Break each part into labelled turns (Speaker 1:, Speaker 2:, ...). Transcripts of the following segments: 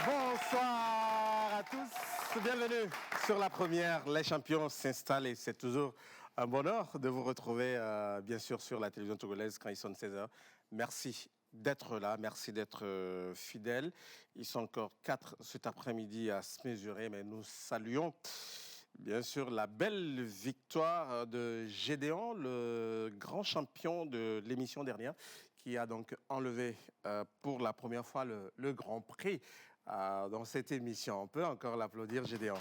Speaker 1: Bonsoir à tous, bienvenue sur la première. Les champions s'installent et c'est toujours un bonheur de vous retrouver, bien sûr, sur la télévision togolaise quand ils sont 16h. Merci d'être là, merci d'être fidèles. Ils sont encore 4 cet après-midi à se mesurer, mais nous saluons bien sûr la belle victoire de Gédéon, le grand champion de l'émission dernière, qui a donc enlevé pour la première fois le Grand Prix dans cette émission. On peut encore l'applaudir, Gédéon.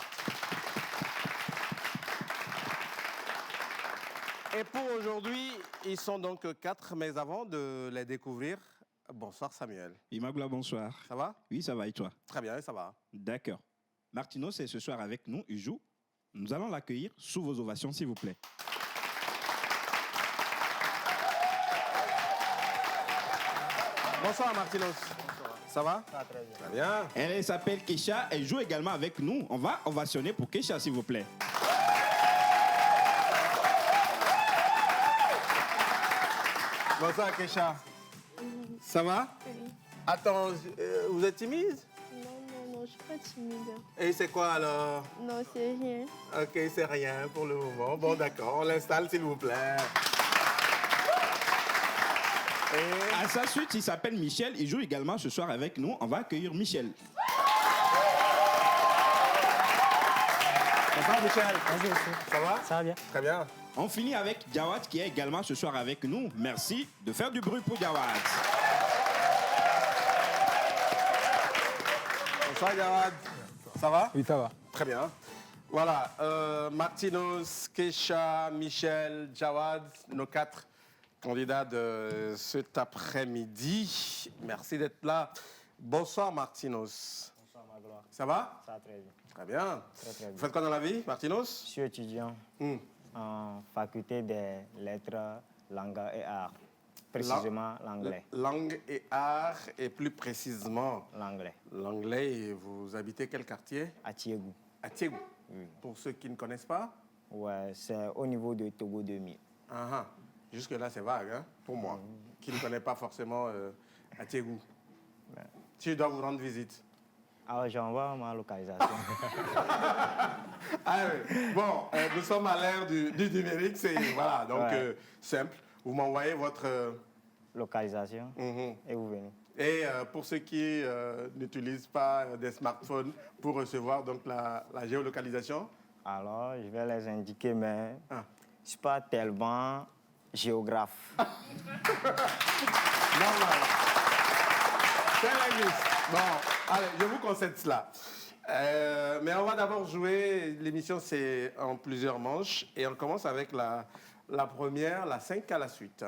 Speaker 1: Et pour aujourd'hui, ils sont donc 4, mais avant de les découvrir, bonsoir Samuel.
Speaker 2: Imagla, bonsoir.
Speaker 1: Ça va?
Speaker 2: Oui, ça va et toi?
Speaker 1: Très bien, ça va.
Speaker 2: D'accord. Martinos est ce soir avec nous, il joue. Nous allons l'accueillir sous vos ovations, s'il vous plaît.
Speaker 1: Bonsoir Martinos. Bonsoir. Ça va?
Speaker 3: Ça va très bien.
Speaker 1: Très bien.
Speaker 2: Elle s'appelle Keisha, elle joue également avec nous. On va ovationner pour Keisha, s'il vous plaît.
Speaker 1: Bonsoir Keisha. Ça va?
Speaker 4: Oui.
Speaker 1: Attends, vous êtes timide?
Speaker 4: Non, je suis pas timide.
Speaker 1: Et c'est quoi alors?
Speaker 4: Non, c'est rien.
Speaker 1: Ok, c'est rien pour le moment. Bon, d'accord, on l'installe s'il vous plaît. Et...
Speaker 2: À sa suite, il s'appelle Michel, il joue également ce soir avec nous. On va accueillir Michel.
Speaker 1: Bonsoir Michel.
Speaker 3: Bonjour.
Speaker 1: Ça va?
Speaker 3: Ça va bien.
Speaker 1: Très bien.
Speaker 2: On finit avec Jawad qui est également ce soir avec nous. Merci de faire du bruit pour Jawad.
Speaker 1: Bonsoir Jawad. Ça va?
Speaker 3: Oui, ça va.
Speaker 1: Très bien. Voilà, Martinos, Keisha, Michel, Jawad, nos 4 candidats de cet après-midi. Merci d'être là. Bonsoir Martinos.
Speaker 3: Bonsoir, Magloire.
Speaker 1: Ça va?
Speaker 3: Ça va très bien.
Speaker 1: Très bien.
Speaker 3: Très
Speaker 1: Vous
Speaker 3: bien.
Speaker 1: faites quoi dans la vie, Martinos?
Speaker 3: Je suis étudiant en faculté des lettres, langues et arts. Précisément l'anglais.
Speaker 1: Langue et art, et plus précisément
Speaker 3: L'anglais.
Speaker 1: l'anglais. Et vous habitez quel quartier?
Speaker 3: À Tiégou.
Speaker 1: À Tiégou.
Speaker 3: Oui.
Speaker 1: Pour ceux qui ne connaissent pas?
Speaker 3: Ouais, c'est au niveau de Togo 2000.
Speaker 1: Ah, ah. Jusque-là, c'est vague, hein, pour moi, qui ne connais pas forcément à Tiégou.
Speaker 3: Ouais.
Speaker 1: Tu dois vous rendre visite.
Speaker 3: Alors, j'envoie ma localisation.
Speaker 1: Ah, oui. Bon, nous sommes à l'ère du numérique, c'est voilà, donc
Speaker 3: Ouais.
Speaker 1: simple. Vous m'envoyez votre...
Speaker 3: Localisation et vous venez.
Speaker 1: Et pour ceux qui n'utilisent pas des smartphones pour recevoir donc la géolocalisation?
Speaker 3: Alors, je vais les indiquer, mais
Speaker 1: Ah.
Speaker 3: je ne suis pas tellement géographe.
Speaker 1: Normal. C'est linguiste. Bon, allez, je vous concède cela. Mais on va d'abord jouer. L'émission, c'est en plusieurs manches. Et on commence avec la première, la 5 à la suite.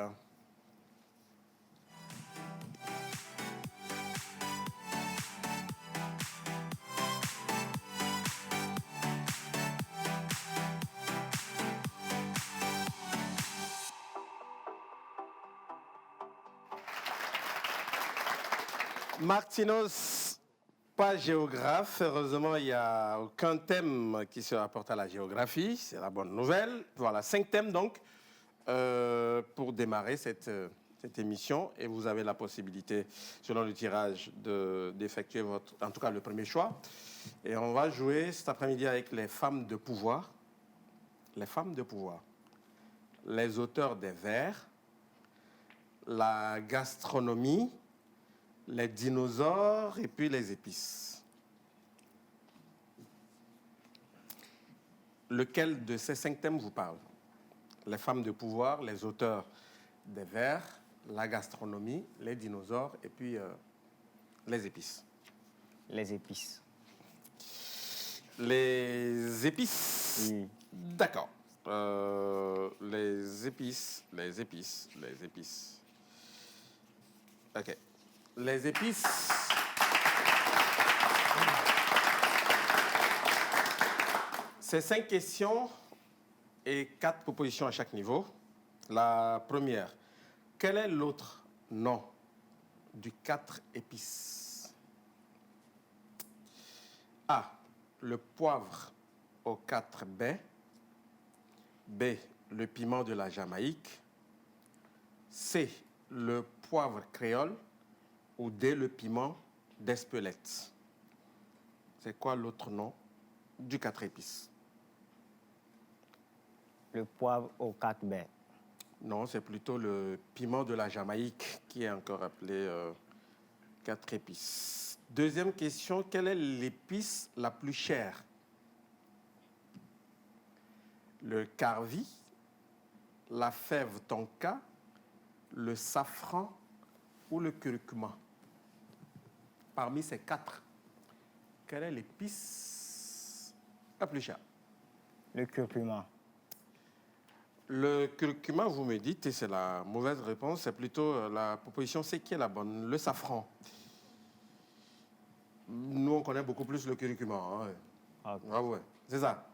Speaker 1: Martinos, pas géographe. Heureusement, il n'y a aucun thème qui se rapporte à la géographie. C'est la bonne nouvelle. Voilà, 5 thèmes donc pour démarrer cette émission. Et vous avez la possibilité, selon le tirage, d'effectuer en tout cas le premier choix. Et on va jouer cet après-midi avec les femmes de pouvoir. Les femmes de pouvoir. Les auteurs des vers. La gastronomie. Les dinosaures et puis les épices. Lequel de ces 5 thèmes vous parle? Les femmes de pouvoir, les auteurs des vers, la gastronomie, les dinosaures et puis les épices.
Speaker 3: Les épices.
Speaker 1: Les épices?
Speaker 3: Oui.
Speaker 1: D'accord. Les épices. OK. Les épices. C'est 5 questions et 4 propositions à chaque niveau. La première, quel est l'autre nom du 4 épices? A. Le poivre aux 4 baies. B. Le piment de la Jamaïque. C. Le poivre créole. Ou D. Le piment d'Espelette. c'est quoi l'autre nom du 4 épices?
Speaker 3: Le poivre aux 4 baies.
Speaker 1: Non, c'est plutôt le piment de la Jamaïque qui est encore appelé 4 épices. Deuxième question, quelle est l'épice la plus chère? Le carvi, la fève tonka, le safran ou le curcuma? Parmi ces 4, quelle est l'épice la plus chère?
Speaker 3: Le curcuma.
Speaker 1: Le curcuma, vous me dites, et c'est la mauvaise réponse, c'est plutôt la proposition C qui est la bonne, le safran. Nous, on connaît beaucoup plus le curcuma. Hein.
Speaker 3: Ok.
Speaker 1: Ah ouais, c'est ça.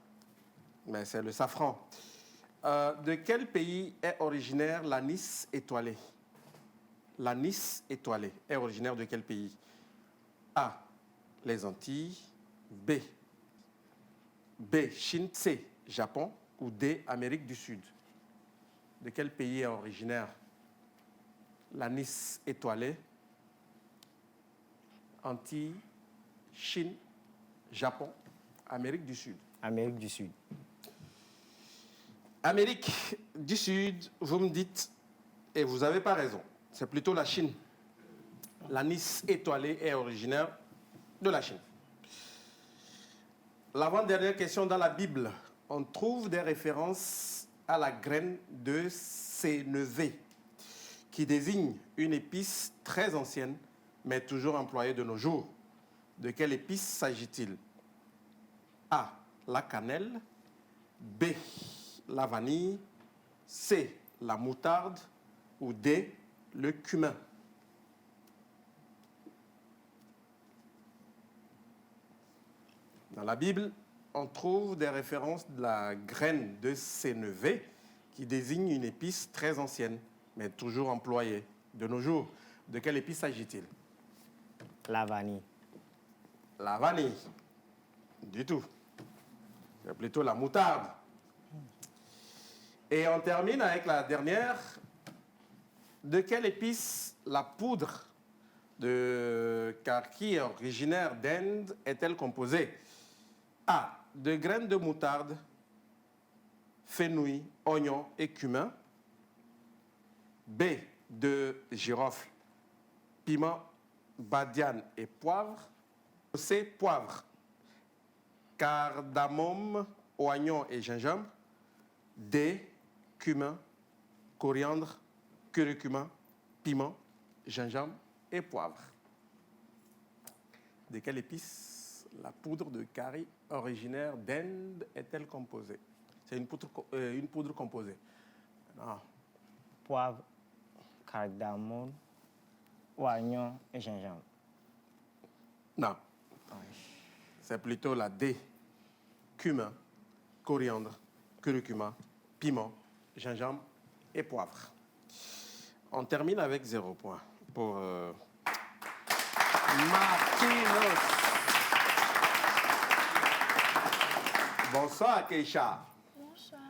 Speaker 1: Mais c'est le safran. De quel pays est originaire l'anis étoilé? L'anis étoilé est originaire de quel pays? A, les Antilles. B, Chine. C, Japon. Ou D, Amérique du Sud. De quel pays est originaire l'anis étoilé? Antilles, Chine, Japon, Amérique du Sud.
Speaker 3: Amérique du Sud.
Speaker 1: Amérique du Sud, vous me dites, et vous n'avez pas raison, c'est plutôt la Chine. L'anis étoilé est originaire de la Chine. L'avant-dernière question dans la Bible, on trouve des références à la graine de sénévé, qui désigne une épice très ancienne, mais toujours employée de nos jours. De quelle épice s'agit-il? A, la cannelle. B, la vanille. C, la moutarde. Ou D, le cumin. Dans la Bible, on trouve des références de la graine de sénévé qui désigne une épice très ancienne, mais toujours employée de nos jours. De quelle épice s'agit-il?
Speaker 3: La vanille.
Speaker 1: La vanille. Du tout. C'est plutôt la moutarde. Et on termine avec la dernière. De quelle épice la poudre de kaki originaire d'Inde est-elle composée? A, de graines de moutarde, fenouil, oignon et cumin. B, de girofle, piment, badiane et poivre. C, poivre, cardamome, oignon et gingembre. D, cumin, coriandre, curcuma, piment, gingembre et poivre. De quelle épice la poudre de curry originaire d'Inde est-elle composée? C'est une poudre composée. Non.
Speaker 3: Poivre, cardamome, oignon et gingembre.
Speaker 1: Non. C'est plutôt la D. Cumin, coriandre, curcuma, piment, gingembre et poivre. On termine avec 0 point pour Martinos. Bonsoir, Keisha.
Speaker 4: Bonsoir.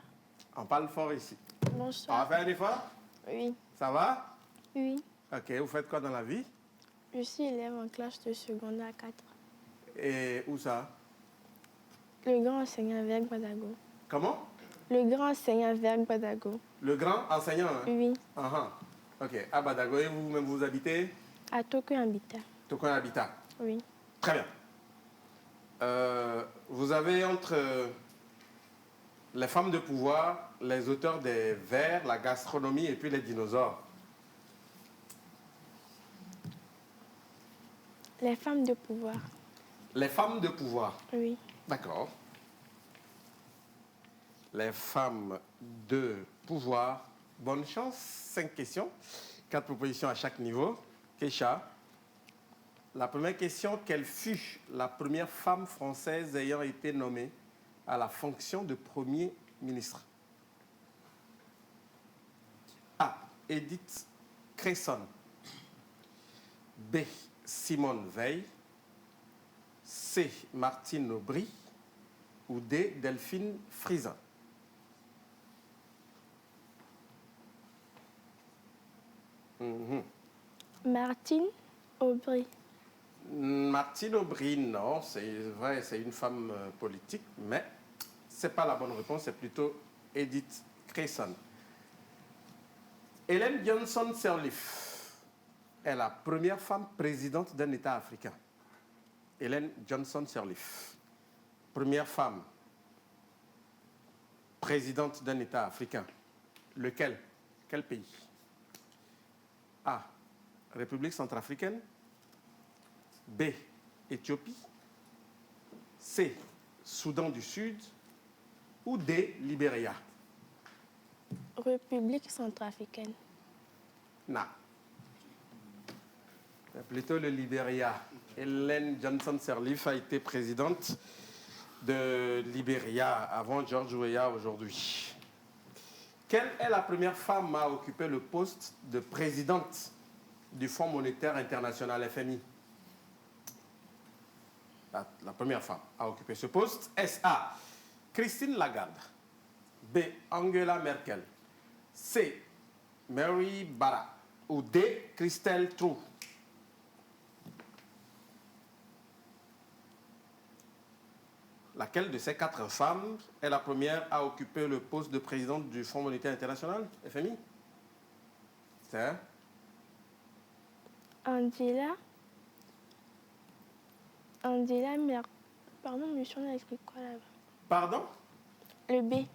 Speaker 1: On parle fort ici. On va
Speaker 4: Bonsoir.
Speaker 1: faire un effort?
Speaker 4: Oui.
Speaker 1: Ça va?
Speaker 4: Oui.
Speaker 1: Ok, vous faites quoi dans la vie?
Speaker 4: Je suis élève en classe de secondaire 4.
Speaker 1: Et où ça?
Speaker 4: Le grand enseignant vers Badago.
Speaker 1: Comment?
Speaker 4: Le grand enseignant vers Badago.
Speaker 1: Le grand enseignant, hein?
Speaker 4: Oui.
Speaker 1: Ok, à Badago, et vous-même vous habitez?
Speaker 4: À Tokyo Habitat.
Speaker 1: Tokyo Habitat.
Speaker 4: Oui.
Speaker 1: Très bien. Vous avez entre les femmes de pouvoir, les auteurs des vers, la gastronomie et puis les dinosaures.
Speaker 4: Les femmes de pouvoir.
Speaker 1: Les femmes de pouvoir.
Speaker 4: Oui.
Speaker 1: D'accord. Les femmes de pouvoir. Bonne chance. 5 questions. 4 propositions à chaque niveau. Keisha. La première question, quelle fut la première femme française ayant été nommée à la fonction de Premier ministre? A, Edith Cresson. B, Simone Veil. C, Martine Aubry. Ou D, Delphine Frison.
Speaker 4: Martine Aubry.
Speaker 1: Martine Aubry, non, c'est vrai, c'est une femme politique, mais ce n'est pas la bonne réponse, c'est plutôt Edith Cresson. Ellen Johnson Sirleaf est la première femme présidente d'un État africain. Ellen Johnson Sirleaf, première femme présidente d'un État africain. Lequel? Quel pays? A. République centrafricaine. B. Éthiopie. C. Soudan du Sud. Ou D. Libéria.
Speaker 4: République centrafricaine.
Speaker 1: Non. C'est plutôt le Libéria. Ellen Johnson Sirleaf a été présidente de Libéria avant George Weah aujourd'hui. Quelle est la première femme à occuper le poste de présidente du Fonds monétaire international FMI? La première femme à occuper ce poste. Est-ce A. Christine Lagarde. B. Angela Merkel. C. Mary Barra. Ou D. Christelle Trou. Laquelle de ces 4 femmes est la première à occuper le poste de présidente du Fonds monétaire international, FMI? C'est
Speaker 4: Angela Merkel. Pardon, monsieur, on a écrit quoi là-bas?
Speaker 1: Pardon?
Speaker 4: Le B.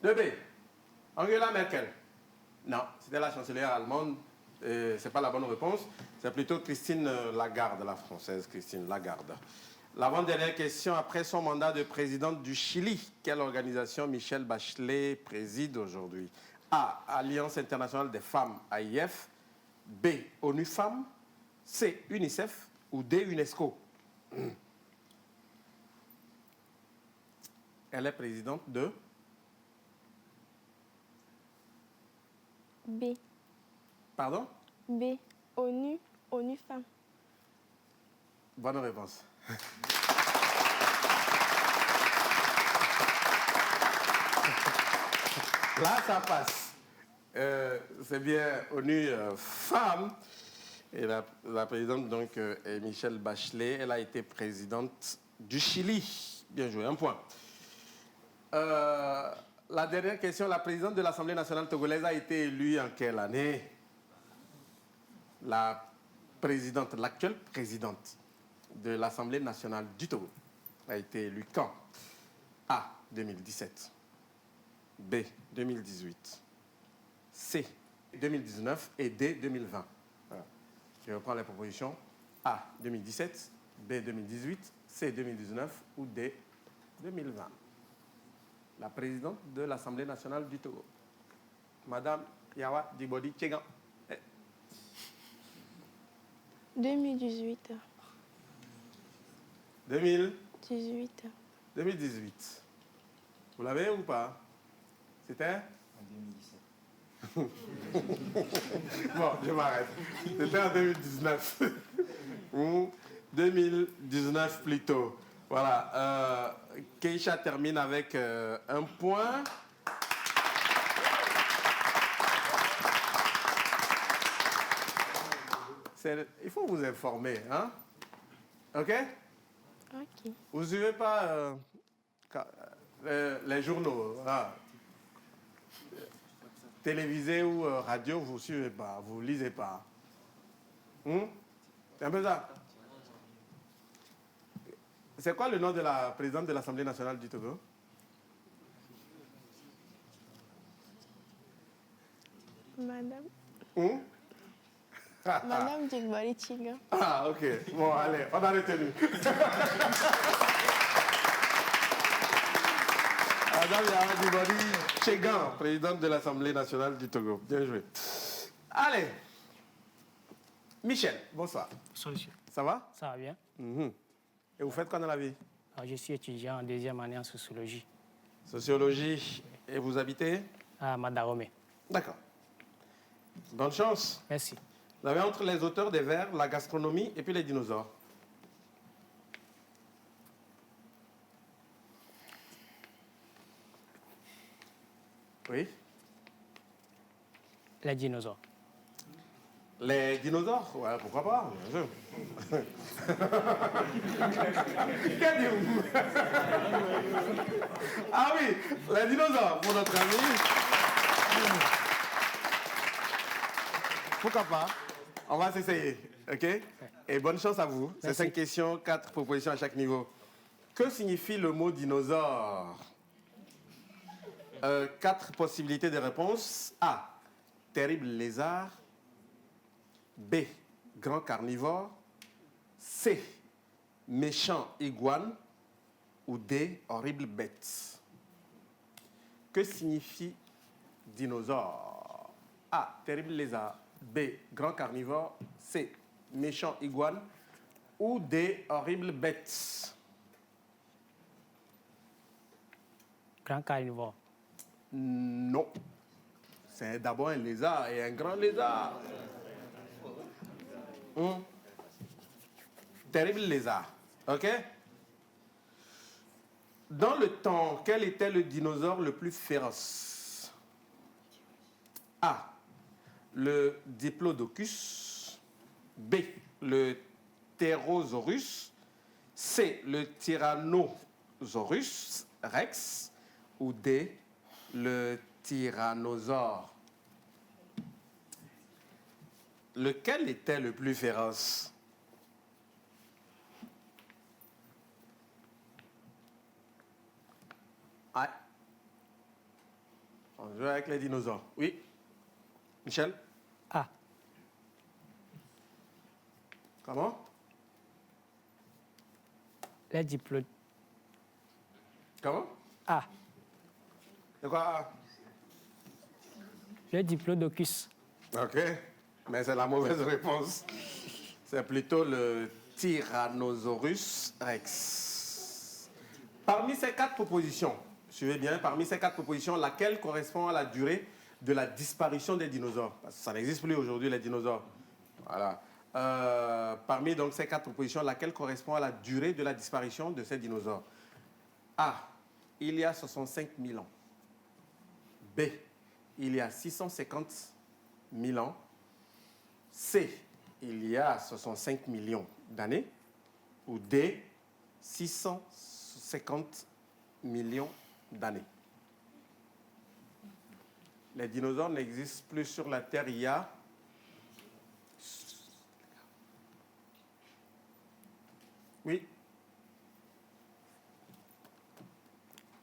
Speaker 1: Le B. Angela Merkel. Non, c'était la chancelière allemande. Ce n'est pas la bonne réponse. C'est plutôt Christine Lagarde, la française Christine Lagarde. L'avant-dernière question, après son mandat de présidente du Chili, quelle organisation Michelle Bachelet préside aujourd'hui? A. Alliance internationale des femmes, AIF. B. ONU Femmes. C. UNICEF. Ou D. UNESCO. Elle est présidente de...
Speaker 4: B.
Speaker 1: Pardon?
Speaker 4: B. ONU Femmes.
Speaker 1: Bonne réponse. Là, ça passe. C'est bien ONU Femmes. Et la présidente, donc, est Michelle Bachelet. Elle a été présidente du Chili. Bien joué, un point. La dernière question, la présidente de l'Assemblée nationale togolaise a été élue en quelle année? L'actuelle présidente de l'Assemblée nationale du Togo a été élue quand? A. 2017. B. 2018. C. 2019 et D. 2020. Voilà. Je reprends les propositions. A. 2017, B. 2018, C. 2019 ou D. 2020. La présidente de l'Assemblée nationale du Togo, Madame Yawa Dibodi Tchegan.
Speaker 4: 2018.
Speaker 1: 2018.
Speaker 4: 18.
Speaker 1: Vous l'avez ou pas? C'était
Speaker 3: En 2017.
Speaker 1: Bon, je m'arrête. C'était en 2019. Ou 2019 plutôt. Voilà. Keisha termine avec un point. Il faut vous informer, hein? OK?
Speaker 4: Ok.
Speaker 1: Vous ne suivez pas les journaux, voilà. Télévisé ou radio, vous ne suivez pas, vous ne lisez pas. C'est un peu ça. C'est quoi le nom de la présidente de l'Assemblée nationale du Togo?
Speaker 4: Madame.
Speaker 1: Ah,
Speaker 4: Madame Djigbori Tchiga.
Speaker 1: ah, ok. Bon, allez, on a retenu. Madame Yawa Dibori Tchegan, présidente de l'Assemblée nationale du Togo. Bien joué. Allez. Michel, bonsoir.
Speaker 5: Bonsoir, monsieur.
Speaker 1: Ça va?
Speaker 5: Ça va bien?
Speaker 1: Et vous faites quoi dans la vie?
Speaker 5: Alors, je suis étudiant en 2e année en sociologie
Speaker 1: Sociologie. Et vous habitez?
Speaker 5: à Madaromé.
Speaker 1: D'accord. Bonne chance.
Speaker 5: Merci.
Speaker 1: Vous avez entre les auteurs des vers, la gastronomie et puis les dinosaures. Oui.
Speaker 5: Les dinosaures.
Speaker 1: Les dinosaures? Ouais, pourquoi pas, bien sûr. Quel dites-vous? Ah oui, les dinosaures, pour notre ami. Pourquoi pas? On va s'essayer, ok? Et bonne chance à vous. C'est 5 questions, 4 propositions à chaque niveau. Que signifie le mot dinosaure? 4 possibilités de réponse. A. Terrible lézard. B. Grand carnivore. C. Méchant iguane. Ou D. Horrible bête. Que signifie dinosaure? A. Terrible lézard. B. Grand carnivore. C. Méchant iguane. Ou D. Horrible bête.
Speaker 5: Grand carnivore.
Speaker 1: Non. C'est d'abord un lézard et un grand lézard. Terrible lézard. OK? Dans le temps, quel était le dinosaure le plus féroce? A. Le Diplodocus. B. Le Pterosaurus. C. Le Tyrannosaurus Rex. Ou D. Le tyrannosaure. Lequel était le plus féroce? Ah. On joue avec les dinosaures. Oui. Michel?
Speaker 5: A.
Speaker 1: Comment?
Speaker 5: Les diplômes.
Speaker 1: Comment?
Speaker 5: A.
Speaker 1: C'est quoi?
Speaker 5: Le diplodocus.
Speaker 1: OK. Mais c'est la mauvaise réponse. C'est plutôt le Tyrannosaurus Rex. Parmi ces 4 propositions, suivez bien, parmi ces 4 propositions, laquelle correspond à la durée de la disparition des dinosaures? Parce que ça n'existe plus aujourd'hui, les dinosaures. Voilà. Parmi donc ces 4 propositions, laquelle correspond à la durée de la disparition de ces dinosaures? A. Il y a 65 000 ans. B. Il y a 650 000 ans. C. Il y a 65 millions d'années. Ou D. 650 millions d'années. Les dinosaures n'existent plus sur la Terre il y a... Oui.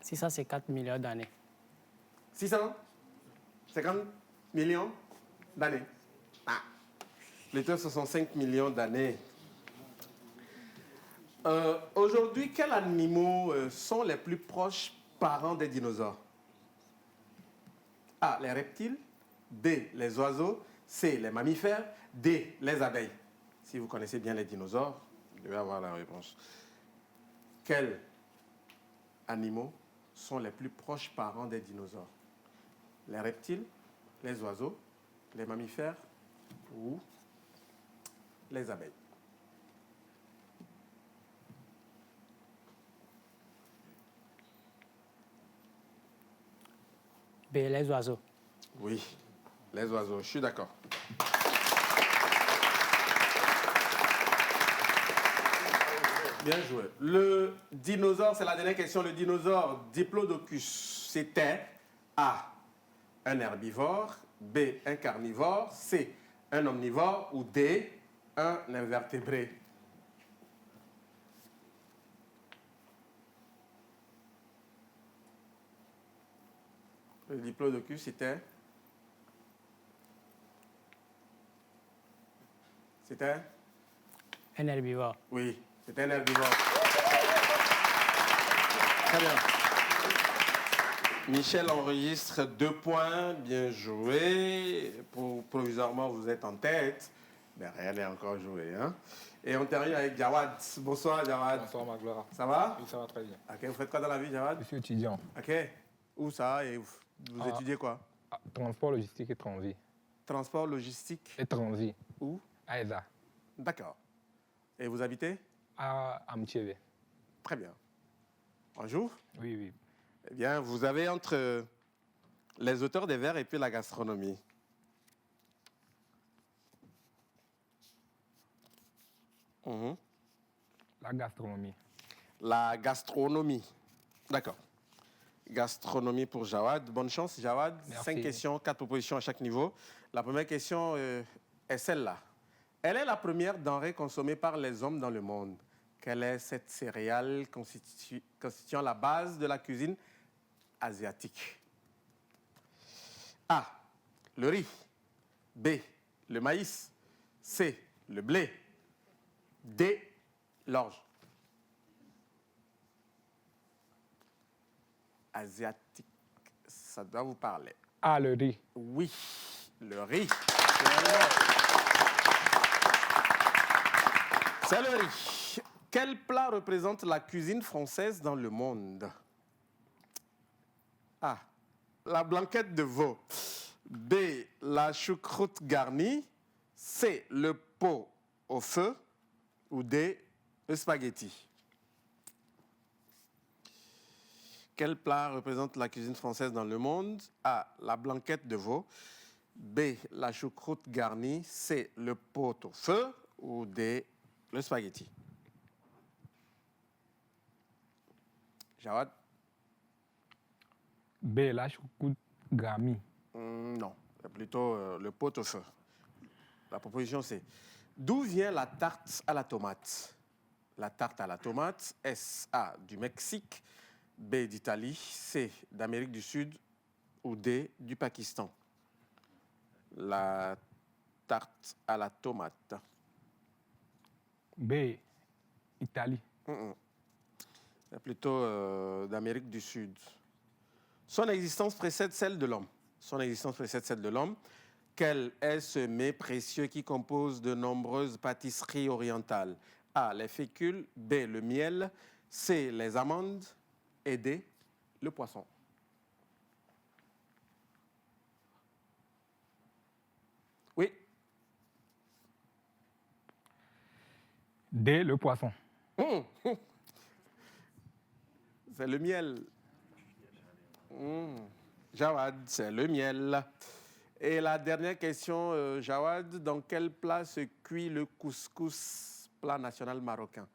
Speaker 5: 654 millions d'années.
Speaker 1: 650 millions d'années. Ah. Plutôt 65 millions d'années. Aujourd'hui, quels animaux sont les plus proches parents des dinosaures? A. Les reptiles. B. Les oiseaux. C. Les mammifères. D. Les abeilles. Si vous connaissez bien les dinosaures, vous devez avoir la réponse. Quels animaux sont les plus proches parents des dinosaures? Les reptiles, les oiseaux, les mammifères ou les abeilles?
Speaker 5: B. Les oiseaux.
Speaker 1: Oui, les oiseaux, je suis d'accord. Bien joué. Le dinosaure, c'est la dernière question. Le dinosaure Diplodocus, c'était A, un herbivore, B, un carnivore, C, un omnivore ou D, un invertébré. Le Diplodocus, c'était... C'était...
Speaker 5: Un herbivore.
Speaker 1: Oui, c'était un herbivore. Très bien. Michel enregistre 2 points, bien joué. Provisoirement, vous êtes en tête. Mais rien n'est encore joué. Hein? Et on termine avec Jawad. Bonsoir, Jawad.
Speaker 6: Bonsoir, Magloire.
Speaker 1: Ça va?
Speaker 6: Oui, ça va très bien.
Speaker 1: Ok, vous faites quoi dans la vie, Jawad?
Speaker 6: Je suis étudiant.
Speaker 1: Ok. Où ça? Et vous étudiez quoi?
Speaker 6: Transport, logistique et transit.
Speaker 1: Transport, logistique.
Speaker 6: Et transit.
Speaker 1: Où?
Speaker 6: À ESA.
Speaker 1: D'accord. Et vous habitez?
Speaker 6: À Amtiévé.
Speaker 1: Très bien. Bonjour.
Speaker 6: Oui, oui.
Speaker 1: Eh bien, vous avez entre les auteurs des vers et puis la gastronomie. Mhm.
Speaker 6: La gastronomie.
Speaker 1: La gastronomie. D'accord. Gastronomie pour Jawad. Bonne chance, Jawad.
Speaker 6: Merci.
Speaker 1: 5 questions, 4 propositions à chaque niveau. La première question est celle-là. Elle est la première denrée consommée par les hommes dans le monde. Quelle est cette céréale constituant la base de la cuisine asiatique? A. Le riz. B. Le maïs. C. Le blé. D. L'orge. Asiatique, ça doit vous parler.
Speaker 6: Ah, le riz.
Speaker 1: Oui, le riz. C'est le riz. Quel plat représente la cuisine française dans le monde? A. La blanquette de veau. B. La choucroute garnie. C. Le pot au feu. Ou D. Le spaghetti. Quel plat représente la cuisine française dans le monde? A. La blanquette de veau. B. La choucroute garnie. C. Le pot au feu. Ou D. Le spaghetti. Jawad?
Speaker 6: B, la choucroute garnie.
Speaker 1: Non, c'est plutôt le pot au feu. La proposition c'est: d'où vient la tarte à la tomate? La tarte à la tomate, est-ce A. du Mexique, B. d'Italie, C. d'Amérique du Sud ou D. du Pakistan? La tarte à la tomate.
Speaker 6: B, Italie.
Speaker 1: C'est plutôt d'Amérique du Sud. Son existence précède celle de l'homme. Son existence précède celle de l'homme. Quel est ce mets précieux qui compose de nombreuses pâtisseries orientales? A. Les fécules. B. Le miel. C. Les amandes. Et D. Le poisson. Oui.
Speaker 6: D, le poisson.
Speaker 1: C'est le miel. Jawad, c'est le miel. Et la dernière question, Jawad, dans quel plat se cuit le couscous, plat national marocain?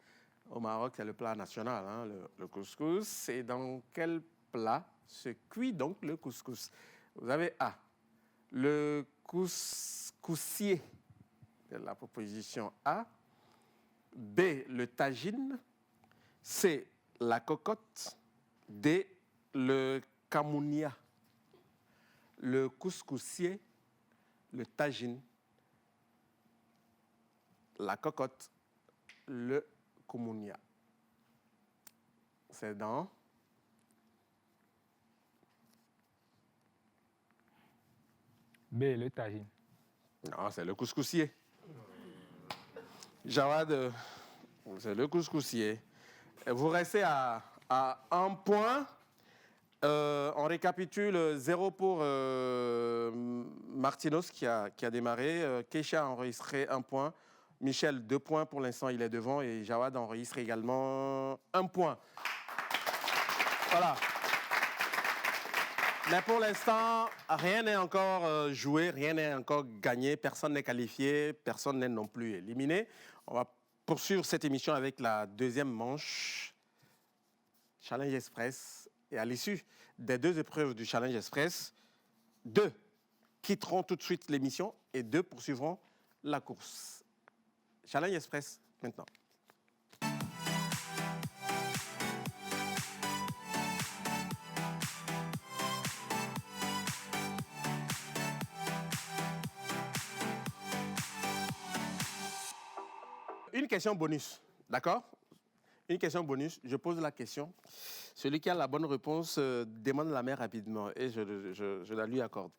Speaker 1: Au Maroc, c'est le plat national, hein, le couscous. Et dans quel plat se cuit donc le couscous? Vous avez A, le couscoussier, c'est la proposition A. B, le tagine. C, la cocotte. D, le kamounia. Le couscoussier, le tagine, la cocotte, le kamounia. C'est dans
Speaker 6: B, le tagine.
Speaker 1: Non, c'est le couscoussier. Jawad, c'est le couscoussier. Vous restez à 1 point. On récapitule 0 pour Martinos qui a démarré. Keisha a enregistré 1 point. Michel, 2 points pour l'instant, il est devant. Et Jawad a enregistré également 1 point. Voilà. Mais pour l'instant, rien n'est encore joué, rien n'est encore gagné. Personne n'est qualifié, personne n'est non plus éliminé. On va poursuivre cette émission avec la deuxième manche, Challenge Express. Et à l'issue des 2 épreuves du Challenge Express, 2 quitteront tout de suite l'émission et 2 poursuivront la course. Challenge Express, maintenant. Une question bonus, d'accord? Une question bonus. Je pose la question. Celui qui a la bonne réponse demande la main rapidement et je la lui accorde.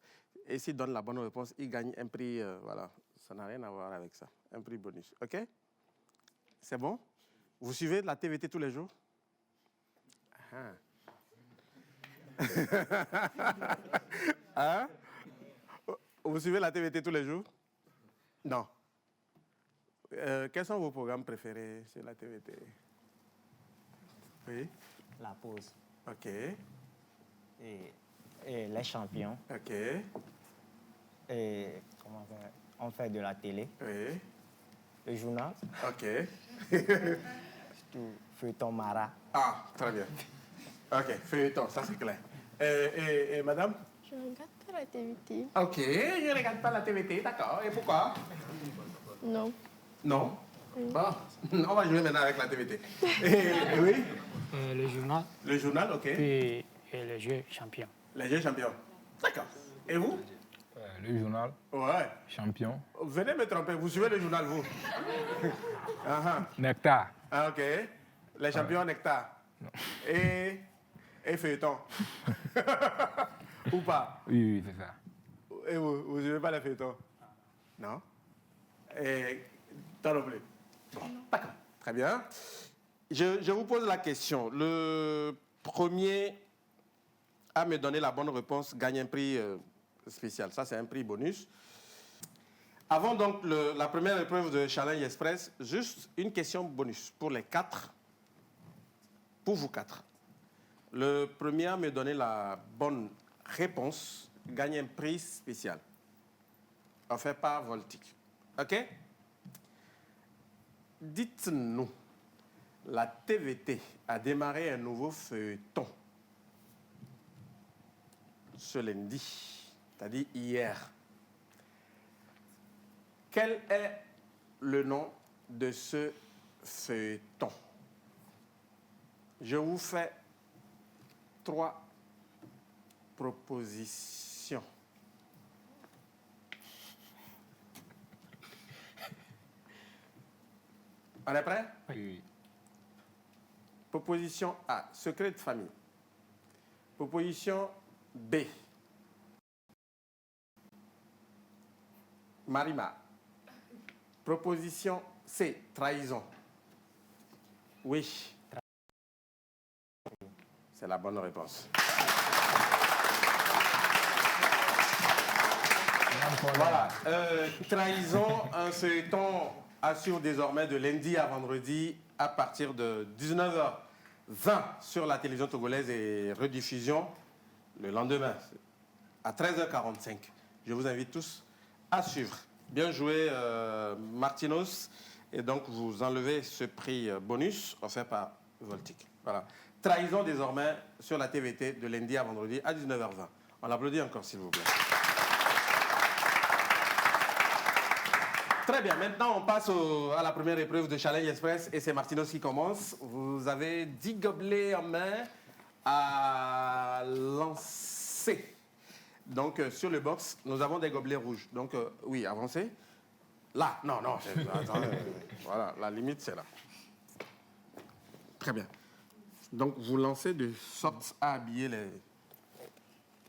Speaker 1: Et s'il donne la bonne réponse, il gagne un prix. Voilà, ça n'a rien à voir avec ça. Un prix bonus. OK? C'est bon? Vous suivez la TVT tous les jours? Hein? Vous suivez la TVT tous les jours? Non. Quels sont vos programmes préférés sur la TVT? Oui.
Speaker 3: La pause.
Speaker 1: OK.
Speaker 3: Et les champions.
Speaker 1: OK.
Speaker 3: Et comment faire? On fait de la télé.
Speaker 1: Oui.
Speaker 3: Le journal.
Speaker 1: OK.
Speaker 3: Surtout feuilleton Mara.
Speaker 1: Ah, très bien. Ok, feuilleton, ça c'est clair. Et madame?
Speaker 4: Je ne regarde pas la TVT.
Speaker 1: Ok, je ne regarde pas la TVT, d'accord. Et pourquoi?
Speaker 4: Non.
Speaker 1: Non.
Speaker 4: Oui.
Speaker 1: Bon, on va jouer maintenant avec la TVT. Et oui?
Speaker 5: Le journal,
Speaker 1: Le journal, ok.
Speaker 5: puis le jeu champion.
Speaker 1: Les jeux champions. D'accord. Et vous?
Speaker 6: Le journal,
Speaker 1: Ouais.
Speaker 6: champion.
Speaker 1: Venez me tromper, vous suivez le journal, vous? Ah, ah.
Speaker 6: Nectar.
Speaker 1: Ah, ok. Les champions nectar. Et feuilleton. Ou pas?
Speaker 6: Oui, c'est ça.
Speaker 1: Et vous suivez pas les feuilletons? Non? Et toi non plus? Bon, d'accord. Très bien. Je vous pose la question. Le premier à me donner la bonne réponse gagne un prix spécial. Ça, c'est un prix bonus. Avant donc la première épreuve de Challenge Express, juste une question bonus pour les 4. Pour vous 4. Le premier à me donner la bonne réponse gagne un prix spécial. Offert par Voltic. OK? Dites-nous, la TVT a démarré un nouveau feuilleton ce lundi, c'est-à-dire hier. Quel est le nom de ce feuilleton? Je vous fais 3 propositions. On est prêt?
Speaker 5: Oui.
Speaker 1: Proposition A, secret de famille. Proposition B, Marima. Proposition C, trahison. Oui. C'est la bonne réponse. Voilà. Trahison, un feuilleton assure désormais de lundi à vendredi à partir de 19h20 sur la télévision togolaise et rediffusion le lendemain à 13h45. Je vous invite tous à suivre. Bien joué, Martinos. Et donc, vous enlevez ce prix bonus offert par Voltic. Voilà. Trahison désormais sur la TVT de lundi à vendredi à 19h20. On l'applaudit encore, s'il vous plaît. Très bien, maintenant on passe à la première épreuve de Challenge Express et c'est Martinos qui commence. Vous avez 10 gobelets en main à lancer. Donc sur le box, nous avons des gobelets rouges. Donc oui, avancez. Là, non, attendez, voilà, la limite c'est là. Très bien. Donc vous lancez de sorte à habiller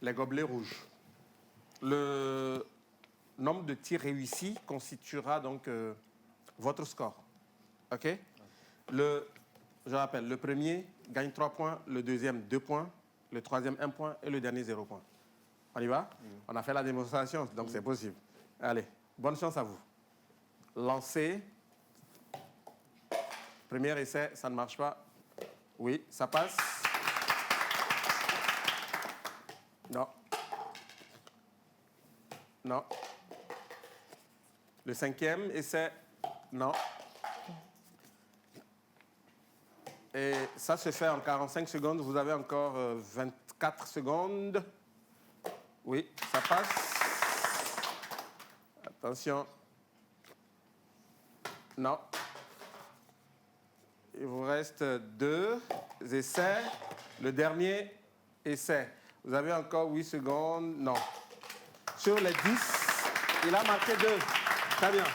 Speaker 1: les gobelets rouges. Le nombre de tirs réussis constituera donc votre score. OK? Je rappelle, le premier gagne 3 points, le deuxième 2 points, le troisième 1 point et le dernier 0 point. On y va? On a fait la démonstration, donc c'est possible. Allez, bonne chance à vous. Lancez. Premier essai, ça ne marche pas. Oui, ça passe. Non. Non. Le cinquième essai, non. Et ça se fait en 45 secondes. Vous avez encore 24 secondes. Oui, ça passe. Attention. Non. Il vous reste 2 essais. Le dernier essai. Vous avez encore 8 secondes. Non. Sur les 10, il a marqué 2. Très bien.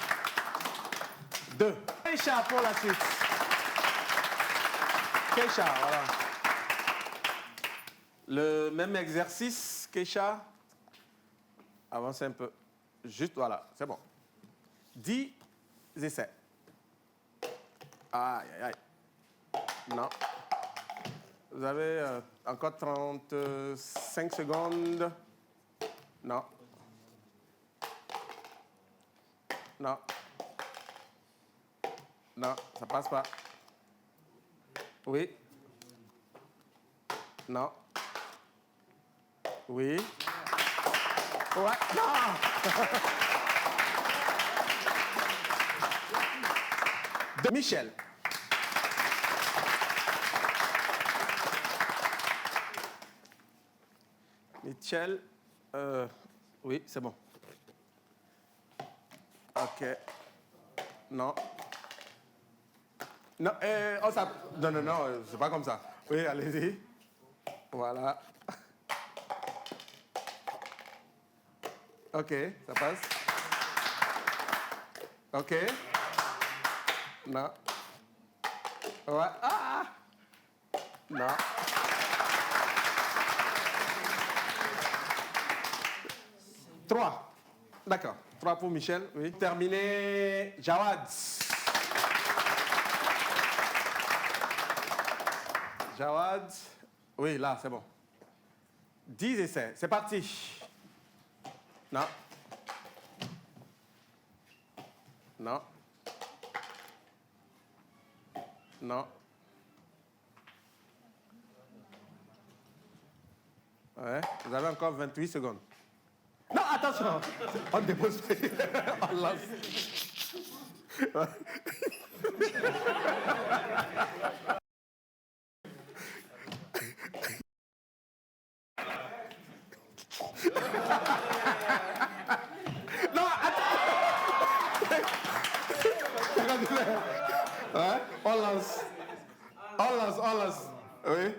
Speaker 1: 2. Keisha pour la suite. Keisha, voilà. Le même exercice, Keisha. Avancez un peu. Juste, voilà, c'est bon. 10 essais. Aïe, aïe, aïe. Non. Vous avez encore 35 secondes. Non. Non. Non, ça passe pas. Oui. Non. Oui. Ouais. Non. De Michel. Michel, oui, c'est bon. OK. Non. Non, non, c'est pas comme ça. Oui, allez-y. Voilà. OK, ça passe. OK. Non. Ouais. Ah! Non. Trois. D'accord. 3 pour Michel. Oui. Terminé. Jawad. Jawad. Oui, là, c'est bon. 10 essais. C'est parti. Non. Non. Non. Ouais. Vous avez encore 28 secondes. Non, attention. On dépose. On lance. Non, attends. Ouais, on lance. On lance. Oui.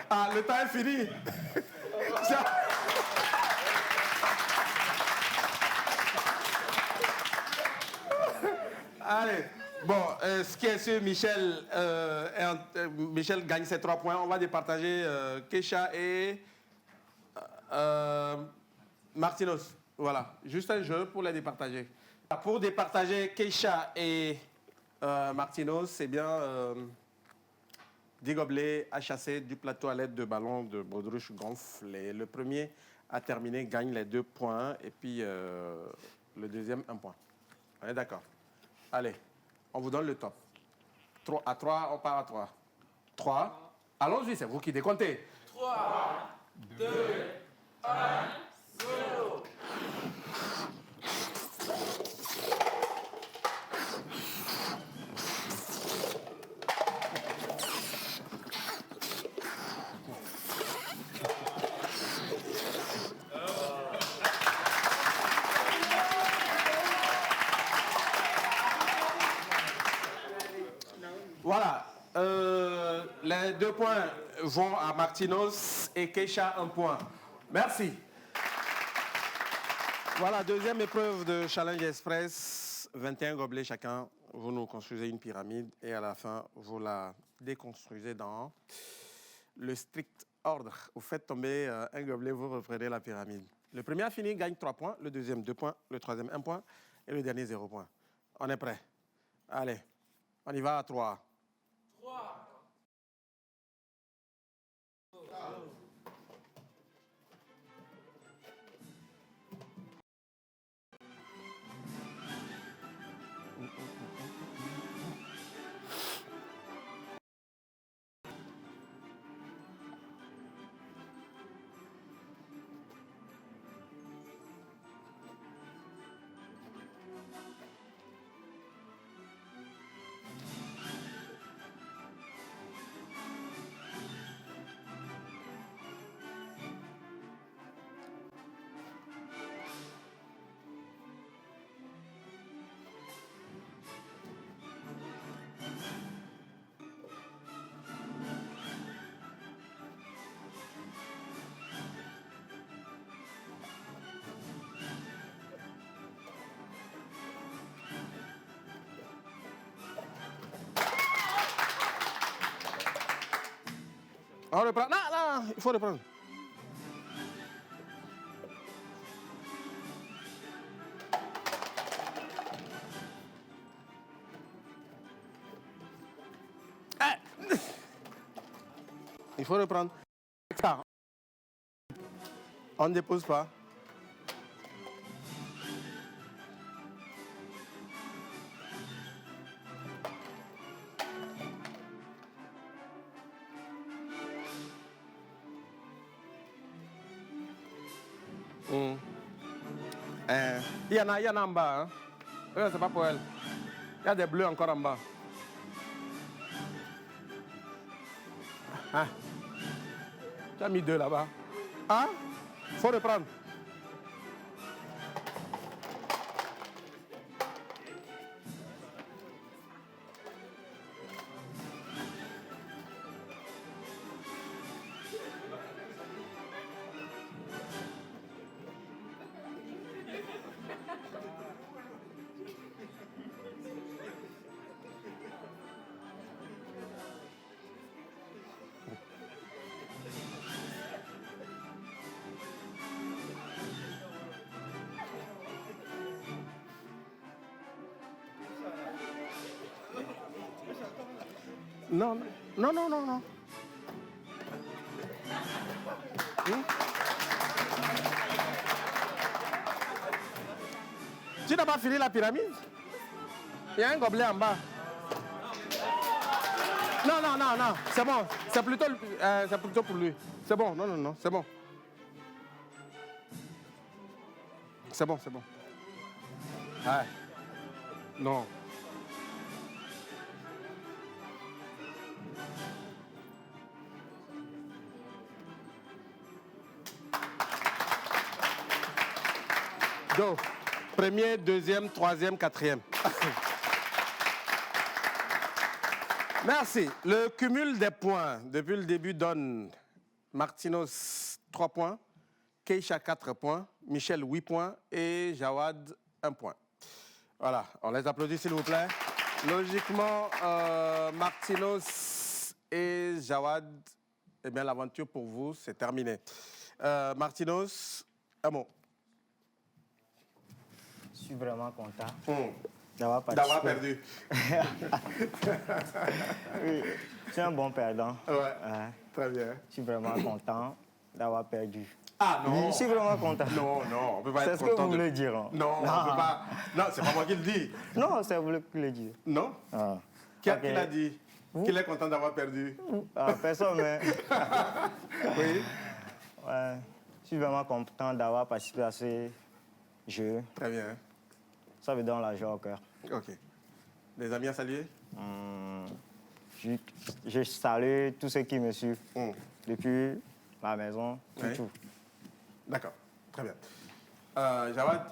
Speaker 1: Ah, le temps est fini. Allez, bon, ce qui est sûr, Michel gagne ses 3 points. On va départager Keisha et Martinos. Voilà, juste un jeu pour les départager. Pour départager Keisha et Martinos, c'est bien 10 gobelets à chasser du plateau à l'aide de ballons de baudruche gonflés. Le premier à terminer gagne les 2 points et puis le deuxième 1 point. On est d'accord? Allez, on vous donne le top. 3 à 3, on part à 3. 3. Allons-y, c'est vous qui décomptez. 3, 2, 1, 0. Voilà. Les 2 points vont à Martinos et Keisha 1 point. Merci. Voilà, deuxième épreuve de Challenge Express. 21 gobelets chacun. Vous nous construisez une pyramide et à la fin, vous la déconstruisez dans le strict ordre. Vous faites tomber un gobelet, vous reprenez la pyramide. Le premier à finir gagne 3 points, le deuxième 2 points, le troisième 1 point et le dernier 0 point. On est prêt? Allez, on y va à 3. 3. On reprend. Non, il faut reprendre. Il faut reprendre. On ne dépose pas. Il y en a en bas. Hein? C'est pas pour elle. Il y a des bleus encore en bas. Ah. Tu as mis 2 là-bas. Ah, faut reprendre. Non, non, non, non, non. Tu n'as pas fini la pyramide? Il y a un gobelet en bas. Non, non, non, non, c'est bon. C'est plutôt pour lui. C'est bon, non, non, non, c'est bon. C'est bon, c'est bon. Ouais. Non. Donc, premier, deuxième, troisième, quatrième. Merci. Le cumul des points depuis le début donne Martinos 3 points, Keisha 4 points, Michel 8 points et Jawad 1 point. Voilà, on les applaudit s'il vous plaît. Logiquement, Martinos et Jawad, eh bien l'aventure pour vous, c'est terminé. Martinos, un mot.
Speaker 3: Je suis vraiment content
Speaker 1: D'avoir perdu.
Speaker 3: Oui, je suis un bon perdant.
Speaker 1: Ouais, très bien.
Speaker 3: Je suis vraiment content d'avoir perdu.
Speaker 1: Ah non.
Speaker 3: Oui, je suis vraiment content.
Speaker 1: Non, non, on peut pas
Speaker 3: C'est
Speaker 1: être
Speaker 3: ce que
Speaker 1: content
Speaker 3: vous voulez dire. Hein?
Speaker 1: Non, on peut pas. Non, c'est pas moi qui le dis.
Speaker 3: Non, c'est vous qui le dites.
Speaker 1: Non?
Speaker 3: Ah.
Speaker 1: Qui
Speaker 3: Ok.
Speaker 1: l'a dit? Qu'il est content d'avoir perdu?
Speaker 3: Ah, personne, mais
Speaker 1: Oui.
Speaker 3: ouais, je suis vraiment content d'avoir participé à ce jeu.
Speaker 1: Très bien.
Speaker 3: Ça me donne la joie au cœur.
Speaker 1: OK. Des amis à saluer?
Speaker 3: Je salue tous ceux qui me suivent depuis la maison,
Speaker 1: Oui.
Speaker 3: tout.
Speaker 1: D'accord. Très bien. Jawad?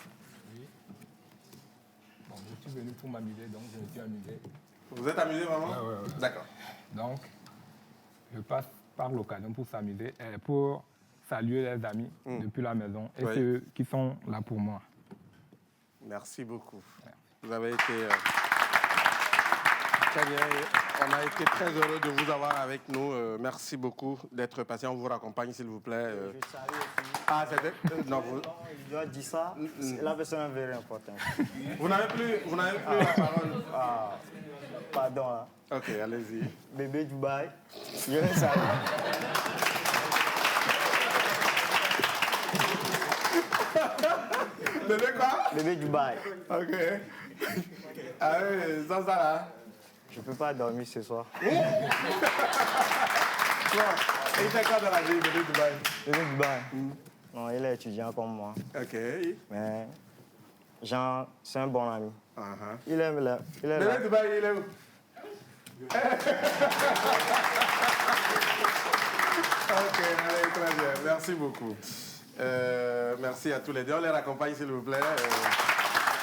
Speaker 6: Bon, je suis venu pour m'amuser, donc je me suis amusé.
Speaker 1: Vous êtes amusé vraiment?
Speaker 6: Ouais.
Speaker 1: D'accord.
Speaker 6: Donc, je passe par l'occasion pour s'amuser, pour saluer les amis depuis la maison et
Speaker 1: Oui.
Speaker 6: ceux qui sont là pour moi.
Speaker 1: Merci beaucoup. Vous avez été très bien. On a été très heureux de vous avoir avec nous. Merci beaucoup d'être patient. On vous raccompagne, s'il vous plaît.
Speaker 3: Je salue aussi.
Speaker 1: Ah, c'était... non, vous...
Speaker 3: Je dois dire ça. La personne est very important.
Speaker 1: Vous n'avez plus la parole.
Speaker 3: Ah, pardon. Hein.
Speaker 1: OK, allez-y.
Speaker 3: Bébé Dubaï. Je le salue.
Speaker 1: Bébé quoi?
Speaker 3: Bébé Dubaï.
Speaker 1: OK. Ah oui, sans ça là.
Speaker 3: Je ne peux pas dormir ce soir.
Speaker 1: Bon, il fait quoi dans la vie, bébé Dubaï?
Speaker 3: Bébé Dubaï. Non, il est étudiant comme moi.
Speaker 1: OK.
Speaker 3: Mais Jean, c'est un bon ami.
Speaker 1: Uh-huh.
Speaker 3: Il est là.
Speaker 1: Bébé Dubaï, il est où? OK, allez, très bien. Merci beaucoup. Merci à tous les deux. On les raccompagne, s'il vous plaît.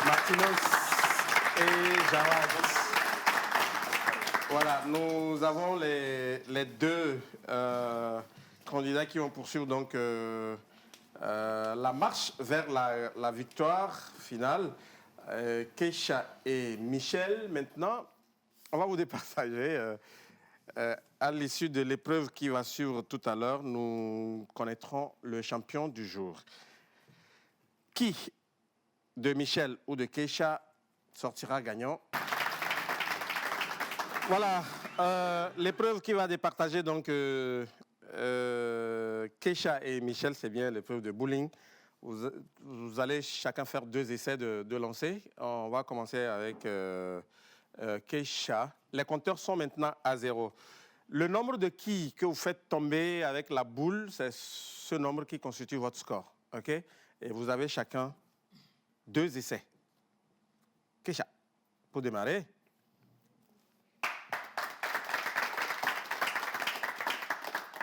Speaker 1: Martinos et Jawad. Voilà, nous avons les deux candidats qui vont poursuivre donc la marche vers la victoire finale. Keisha et Michel, maintenant, on va vous départager. À l'issue de l'épreuve qui va suivre tout à l'heure, nous connaîtrons le champion du jour. Qui de Michel ou de Keisha sortira gagnant? Voilà, l'épreuve qui va départager donc Keisha et Michel, c'est bien l'épreuve de bowling. Vous allez chacun faire 2 essais de lancer. On va commencer avec Keisha. Les compteurs sont maintenant à 0. Le nombre de quilles que vous faites tomber avec la boule, c'est ce nombre qui constitue votre score. OK? Et vous avez chacun 2 essais. Keisha, pour démarrer.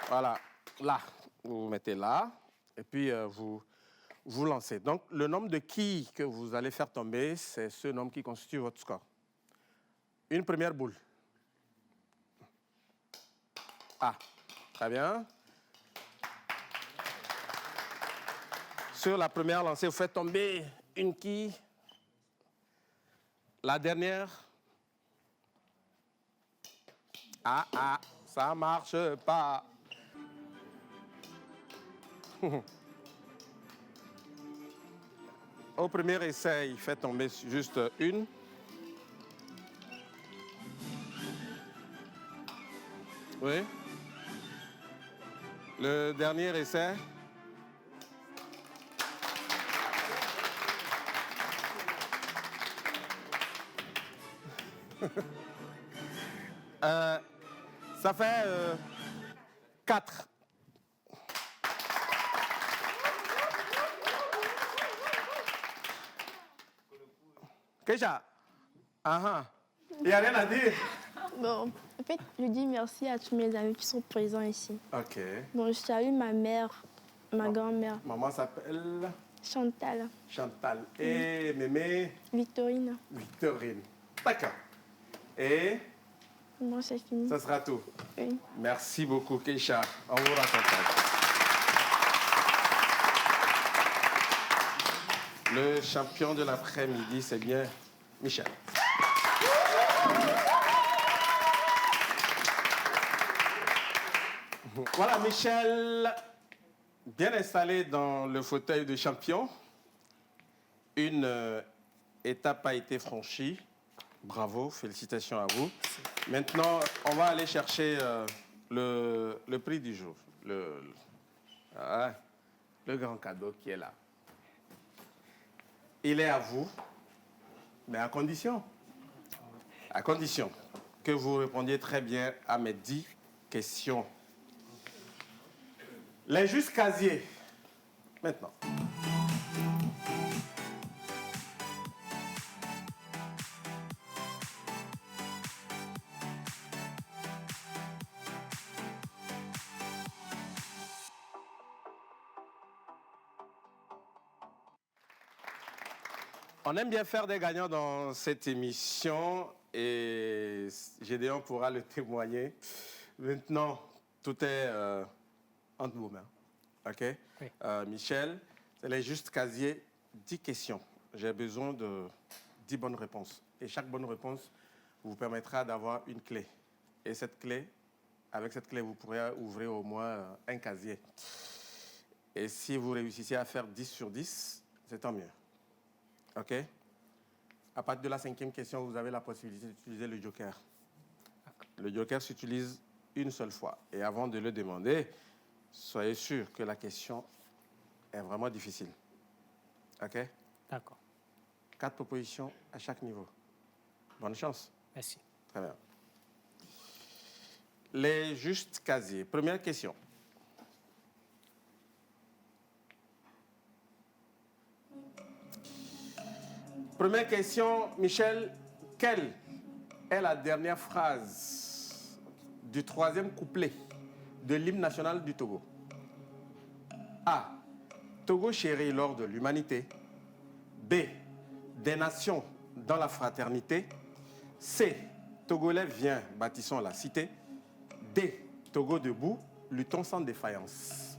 Speaker 1: Voilà, là, vous vous mettez là. Et puis, vous lancez. Donc, le nombre de quilles que vous allez faire tomber, c'est ce nombre qui constitue votre score. Une première boule. Ah, très bien. Sur la première lancée, vous faites tomber une quille. La dernière. Ah, ça marche pas. Au premier essai, il fait tomber juste une. Oui. Le dernier essai. Ça fait 4. Keisha, il n'y a rien à dire.
Speaker 4: Bon, en fait, je dis merci à tous mes amis qui sont présents ici.
Speaker 1: Ok.
Speaker 4: Bon, je salue ma mère, ma grand-mère,
Speaker 1: Maman s'appelle
Speaker 4: Chantal,
Speaker 1: Chantal. Et mémé
Speaker 4: Victorine.
Speaker 1: Victorine. D'accord. Et
Speaker 4: Moi, c'est fini.
Speaker 1: ça sera tout.
Speaker 4: Oui.
Speaker 1: Merci beaucoup, Keisha. On vous raccompagne. Le champion de l'après-midi, c'est bien Michel. Voilà, Michel, bien installé dans le fauteuil de champion. Une étape a été franchie. Bravo, félicitations à vous. Maintenant, on va aller chercher le prix du jour. Le grand cadeau qui est là. Il est à vous, mais à condition que vous répondiez très bien à mes 10 questions. Les justes casiers, maintenant. On aime bien faire des gagnants dans cette émission et Gédéon pourra le témoigner. Maintenant, tout est entre vos mains. OK?
Speaker 5: Oui.
Speaker 1: Michel, c'est les justes casiers, 10 questions. J'ai besoin de 10 bonnes réponses. Et chaque bonne réponse vous permettra d'avoir une clé. Et cette clé, avec cette clé, vous pourrez ouvrir au moins un casier. Et si vous réussissez à faire 10 sur 10, c'est tant mieux. OK? À partir de la 5e question, vous avez la possibilité d'utiliser le joker. Le joker s'utilise une seule fois. Et avant de le demander, soyez sûr que la question est vraiment difficile. OK?
Speaker 5: D'accord.
Speaker 1: 4 propositions à chaque niveau. Bonne chance.
Speaker 5: Merci.
Speaker 1: Très bien. Les justes casiers. Première question. Première question, Michel. Quelle est la dernière phrase du 3e couplet de l'hymne national du Togo? A. Togo chéri lors de l'humanité. B. Des nations dans la fraternité. C. Togolais viens, bâtissons la cité. D. Togo debout, luttons sans défaillance.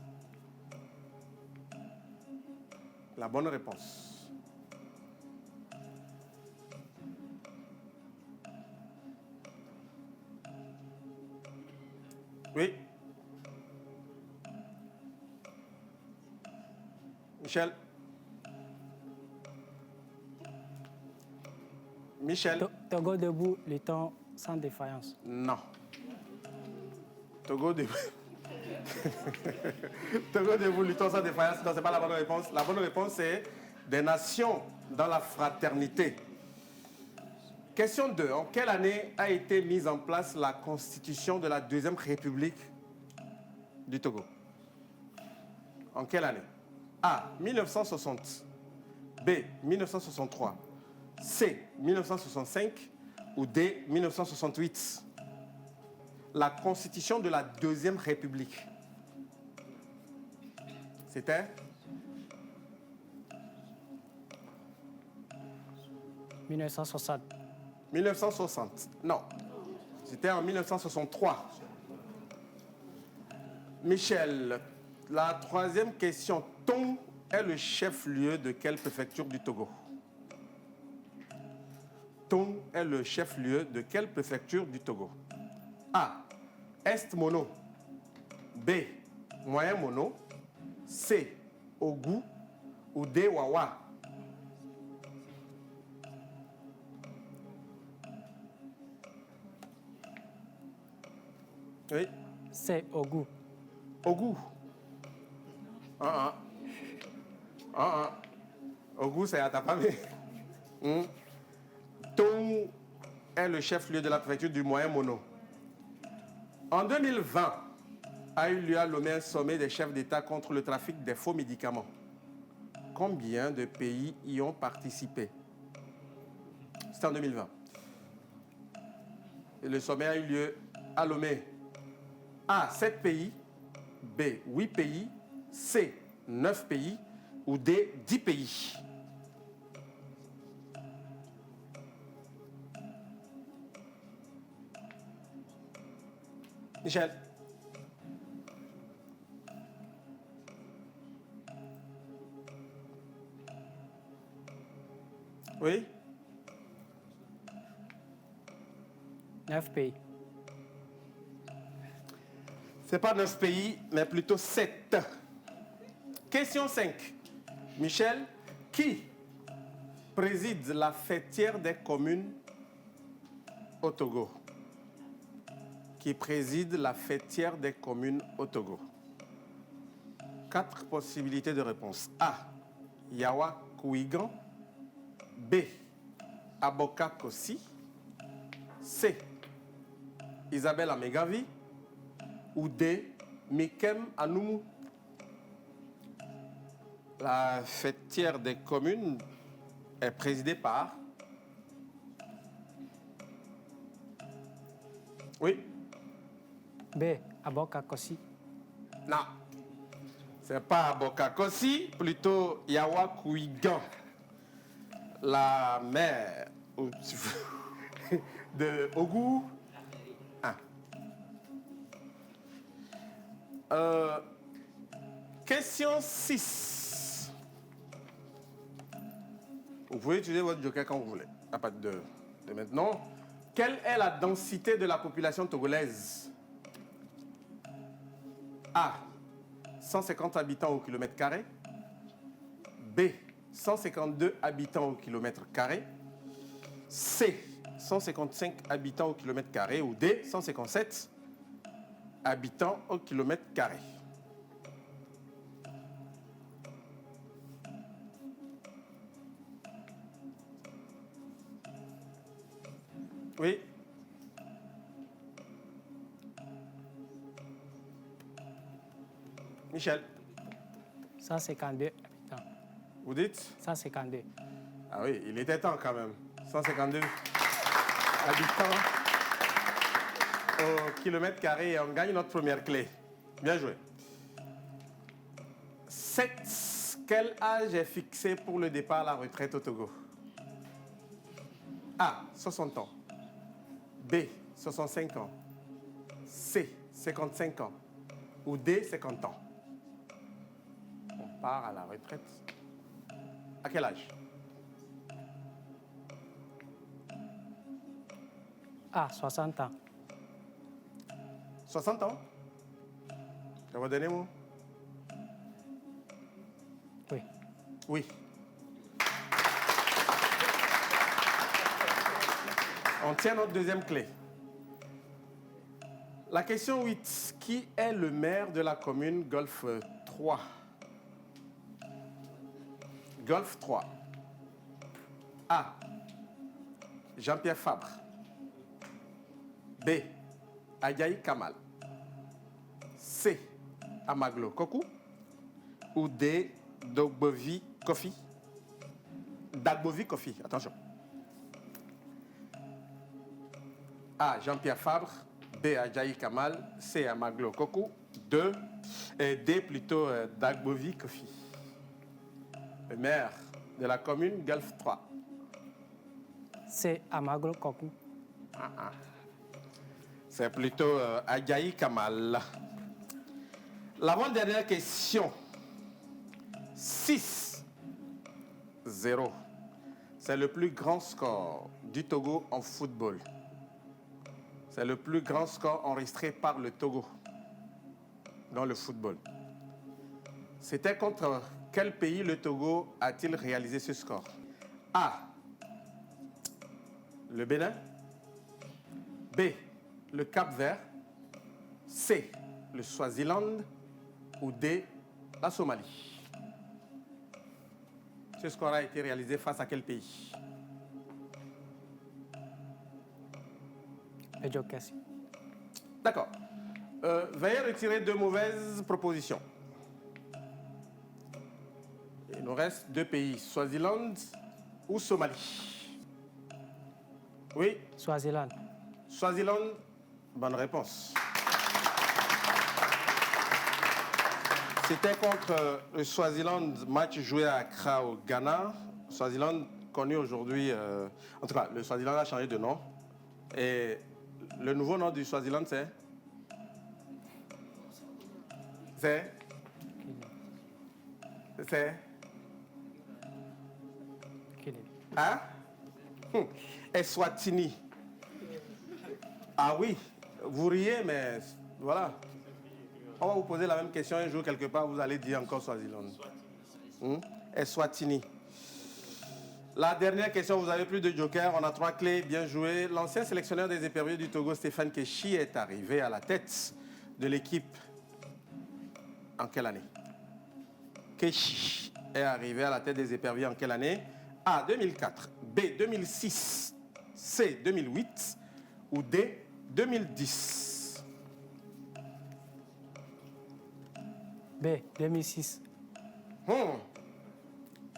Speaker 1: La bonne réponse. Oui. Michel. Michel.
Speaker 5: Togo debout, le temps sans défaillance.
Speaker 1: Non. Togo debout. Togo debout, luttons sans défaillance. Non, ce n'est pas la bonne réponse. La bonne réponse, c'est des nations dans la fraternité. Question 2. En quelle année a été mise en place la constitution de la Deuxième République du Togo? En quelle année? A. 1960. B. 1963. C. 1965. Ou D. 1968. La constitution de la Deuxième République. C'était
Speaker 5: 1960.
Speaker 1: 1960. Non. C'était en 1963. Michel, la troisième question. Tong est le chef-lieu de quelle préfecture du Togo? Tong est le chef-lieu de quelle préfecture du Togo? A. Est Mono. B. Moyen Mono. C. Ogu. Ou D. Wawa. Oui.
Speaker 5: C'est Ogu.
Speaker 1: Ogu. Ogu, c'est à ta famille. Tong est le chef-lieu de la préfecture du Moyen Mono. En 2020, a eu lieu à Lomé un sommet des chefs d'État contre le trafic des faux médicaments. Combien de pays y ont participé? C'était en 2020. Et le sommet a eu lieu à Lomé. A. 7 pays. B. 8 pays. C. 9 pays. Ou D. 10 pays. Michel. Oui?
Speaker 5: 9 pays.
Speaker 1: C'est pas 9 pays, mais plutôt 7. Question 5. Michel, qui préside la fêtière des communes au Togo? Qui préside la fêtière des communes au Togo? 4 possibilités de réponse. A. Yawa Kouigan. B. Aboka Kossi. C. Isabelle Amegavi. Ou D. Mikem Anoumou. La fêtière des communes est présidée par... Oui?
Speaker 5: B. Aboka Kossi.
Speaker 1: Non. C'est pas Aboka Kossi, plutôt Yawa Kouigan. La mère de Ogu. Question 6. Vous pouvez utiliser votre joker quand vous voulez, à partir de maintenant. Quelle est la densité de la population togolaise? A. 150 habitants au kilomètre carré. B. 152 habitants au kilomètre carré. C. 155 habitants au kilomètre carré. Ou D. 157 habitants au kilomètre carré. Oui. Michel,
Speaker 5: 152 habitants.
Speaker 1: vous dites?
Speaker 5: 152.
Speaker 1: Ah oui, il était temps quand même. 152 habitants au kilomètre carré et on gagne notre première clé. Bien joué. 7. Quel âge est fixé pour le départ à la retraite au Togo? A. 60 ans. B. 65 ans. C. 55 ans. Ou D. 50 ans. On part à la retraite. À quel âge?
Speaker 5: A. 60 ans.
Speaker 1: 60 ans? C'est votre dernier mot?
Speaker 5: Oui.
Speaker 1: Oui. On tient notre deuxième clé. La question 8. Qui est le maire de la commune Golfe 3? Golfe 3. A. Jean-Pierre Fabre. B. Ayaï Kamal. C. Amaglo Kokou. Ou D. Dagbovi Kofi. Dagbovi Kofi, attention. A. Jean-Pierre Fabre. B. Ajayi Kamal, C. Amaglo Kokou, 2 et D plutôt Dagbovi Kofi. Le maire de la commune Golfe 3.
Speaker 5: C'est Amaglo Kokou.
Speaker 1: C'est plutôt Ajayi Kamal. L'avant-dernière question. 6-0. C'est le plus grand score du Togo en football. C'est le plus grand score enregistré par le Togo dans le football. C'était contre quel pays le Togo a-t-il réalisé ce score? A. Le Bénin. B. Le Cap-Vert. C. Le Swaziland. Ou D. La Somalie. Ce score a été réalisé face à quel pays?
Speaker 5: Le Joker.
Speaker 1: D'accord. Veuillez retirer 2 mauvaises propositions. Il nous reste 2 pays, Swaziland ou Somalie. Oui,
Speaker 5: Swaziland.
Speaker 1: Swaziland, bonne réponse. C'était contre le Swaziland, match joué à Accra au Ghana. Swaziland connu aujourd'hui, en tout cas, le Swaziland a changé de nom. Et le nouveau nom du Swaziland, c'est? C'est? Hein? Eswatini. Ah oui, vous riez, mais voilà. On va vous poser la même question un jour quelque part, vous allez dire encore Swaziland. Eswatini. La dernière question, vous avez plus de joker, on a 3 clés, bien joué. L'ancien sélectionneur des éperviers du Togo, Stéphane Keshi, est arrivé à la tête de l'équipe en quelle année? Keshi est arrivé à la tête des éperviers en quelle année? A. 2004, B. 2006, C. 2008 ou D. 2010.
Speaker 5: B. 2006.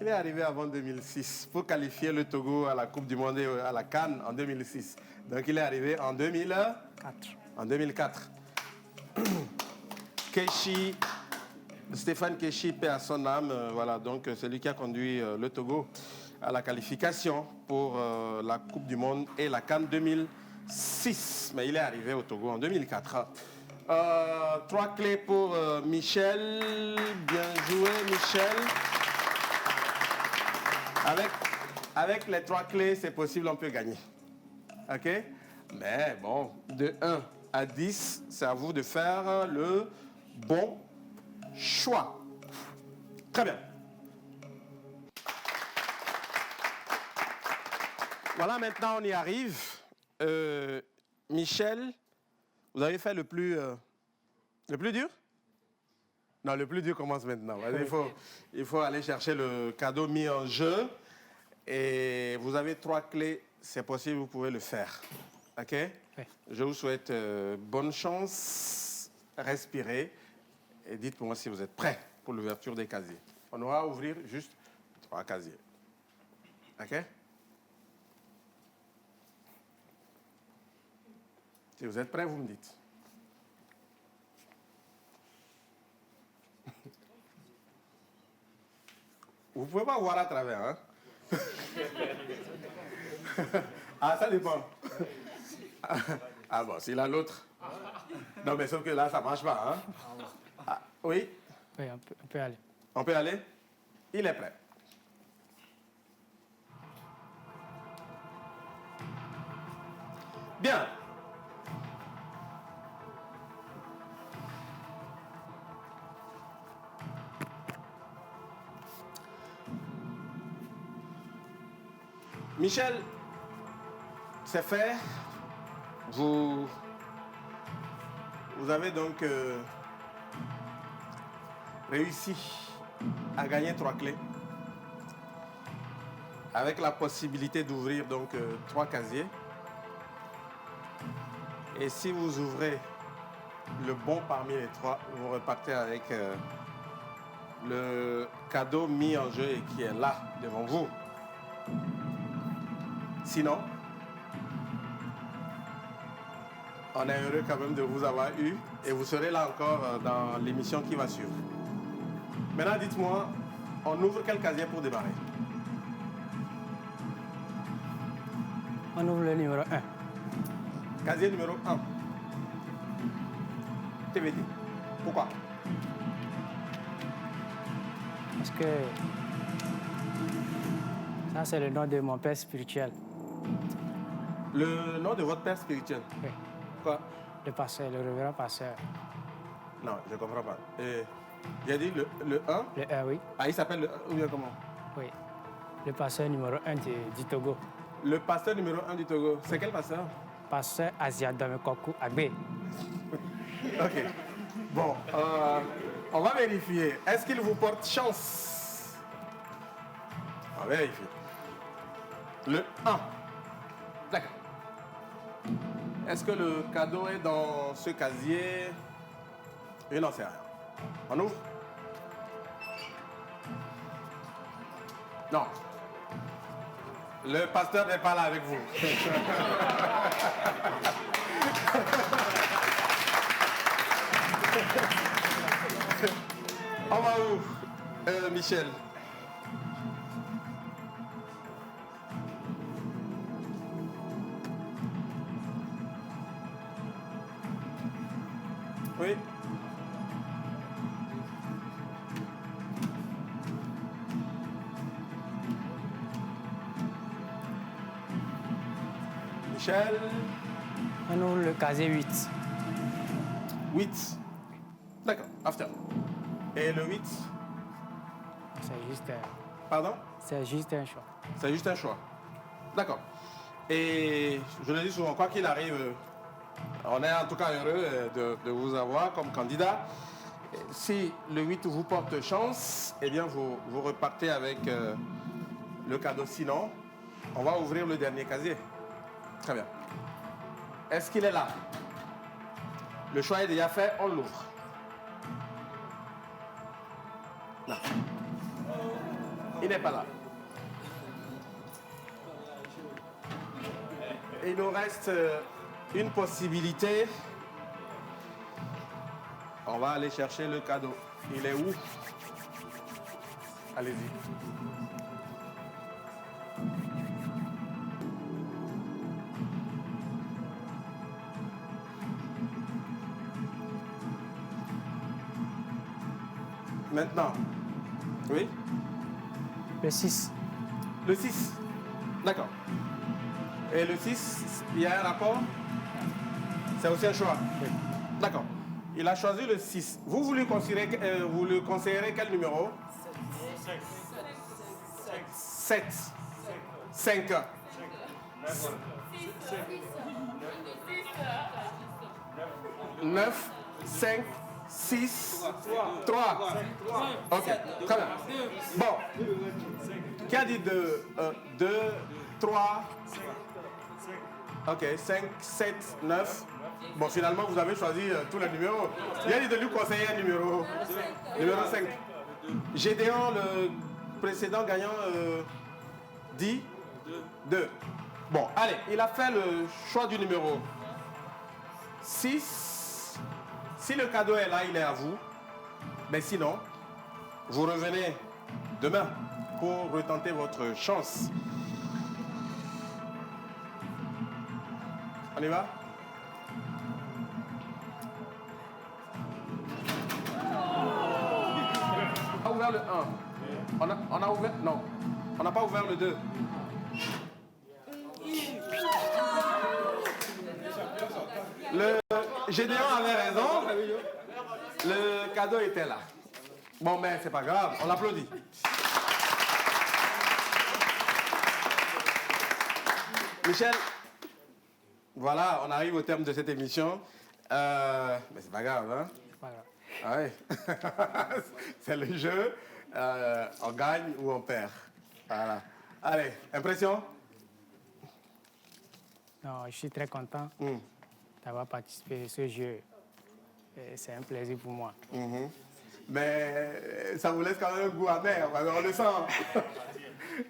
Speaker 1: Il est arrivé avant 2006 pour qualifier le Togo à la Coupe du Monde et à la CAN en 2006. Donc il est arrivé en 2004. En 2004. Keshi, Stéphane Keshi, paix à son âme, voilà, donc c'est lui qui a conduit le Togo à la qualification pour la Coupe du Monde et la CAN 2006. Mais il est arrivé au Togo en 2004. 3 clés pour Michel. Bien joué, Michel. Avec les 3 clés, c'est possible, on peut gagner. OK? Mais bon, de 1 à 10, c'est à vous de faire le bon choix. Très bien. Voilà, maintenant on y arrive. Michel, vous avez fait le plus dur? Non, le plus dur commence maintenant. Il faut aller chercher le cadeau mis en jeu. Et vous avez 3 clés, c'est possible, vous pouvez le faire. OK?
Speaker 5: Oui.
Speaker 1: Je vous souhaite bonne chance. Respirez et dites-moi si vous êtes prêts pour l'ouverture des casiers. On aura à ouvrir juste 3 casiers. OK? Si vous êtes prêts, vous me dites. Vous ne pouvez pas voir à travers, hein? Ah, ça dépend. Ah bon, s'il a l'autre. Non, mais sauf que là, ça ne marche pas, hein? Ah, oui?
Speaker 5: Oui, on peut aller.
Speaker 1: On peut aller? Il est prêt. Bien. Michel, c'est fait. Vous avez donc réussi à gagner 3 clés avec la possibilité d'ouvrir donc 3 casiers. Et si vous ouvrez le bon parmi les 3, vous repartez avec le cadeau mis en jeu et qui est là devant vous. Sinon, On est heureux quand même de vous avoir eu et vous serez là encore dans l'émission qui va suivre. Maintenant, dites-moi, on ouvre quel casier pour démarrer?
Speaker 5: On ouvre le numéro 1.
Speaker 1: Casier numéro 1. TVT. Pourquoi?
Speaker 5: Parce que ça, c'est le nom de mon père spirituel.
Speaker 1: Le nom de votre père spirituel?
Speaker 5: Oui.
Speaker 1: Quoi?
Speaker 5: Le pasteur, le révérend pasteur.
Speaker 1: Non, je ne comprends pas. J'ai dit le 1?
Speaker 5: Le 1, oui.
Speaker 1: Ah, il s'appelle le 1 ou bien comment?
Speaker 5: Oui. Le pasteur numéro 1 du Togo.
Speaker 1: Le pasteur numéro 1 du Togo. C'est quel pasteur?
Speaker 5: Pasteur Asia Damekoku Agbe.
Speaker 1: Ok. Bon, on va vérifier. Est-ce qu'il vous porte chance? On va vérifier. Le 1. D'accord. Est-ce que le cadeau est dans ce casier? Je n'en sais rien. On ouvre? Non. Le pasteur n'est pas là avec vous. On va où, Michel? Oui. Michel?
Speaker 5: On ouvre le casier 8.
Speaker 1: 8. D'accord, after. Et le 8? Pardon?
Speaker 5: C'est juste un choix.
Speaker 1: C'est juste un choix. D'accord. Et je le dis souvent, quoi qu'il arrive, on est en tout cas heureux de vous avoir comme candidat. Si le 8 vous porte chance, eh bien vous repartez avec le cadeau. Sinon, on va ouvrir le dernier casier. Très bien. Est-ce qu'il est là? Le choix est déjà fait, on l'ouvre. Non. Il n'est pas là. Il nous reste une possibilité. On va aller chercher le cadeau. Il est où? Allez-y. Maintenant. Oui?
Speaker 5: Le 6.
Speaker 1: Le 6. D'accord. Et le 6, il y a un rapport? C'est aussi un choix?
Speaker 5: Oui.
Speaker 1: D'accord. Il a choisi le 6. Vous le conseillerez quel numéro? 7. 5. 9, 5, 6, 3. Ok, très bien. Bon. Qui a dit 2? 2, 3. Ok, 5, 7, 9. Bon, finalement, vous avez choisi tous les numéros. Il a dit de lui conseiller un numéro. Numéro 5. Gédéon, le précédent gagnant, dit 2. Bon, allez, il a fait le choix du numéro 6. Si le cadeau est là, il est à vous. Mais sinon, vous revenez demain pour retenter votre chance. On y va? On a ouvert le 1. On a ouvert... Non. On n'a pas ouvert le 2. Le Gédéon avait raison. Le cadeau était là. Bon, mais c'est pas grave. On l'applaudit. Michel, voilà, on arrive au terme de cette émission. Mais c'est pas grave, hein?
Speaker 5: C'est pas grave.
Speaker 1: Ah oui. C'est le jeu. On gagne ou on perd. Voilà. Allez, impression?
Speaker 5: Non, je suis très content d'avoir participé à ce jeu. Et c'est un plaisir pour moi.
Speaker 1: Mais ça vous laisse quand même un goût amer, on le sent.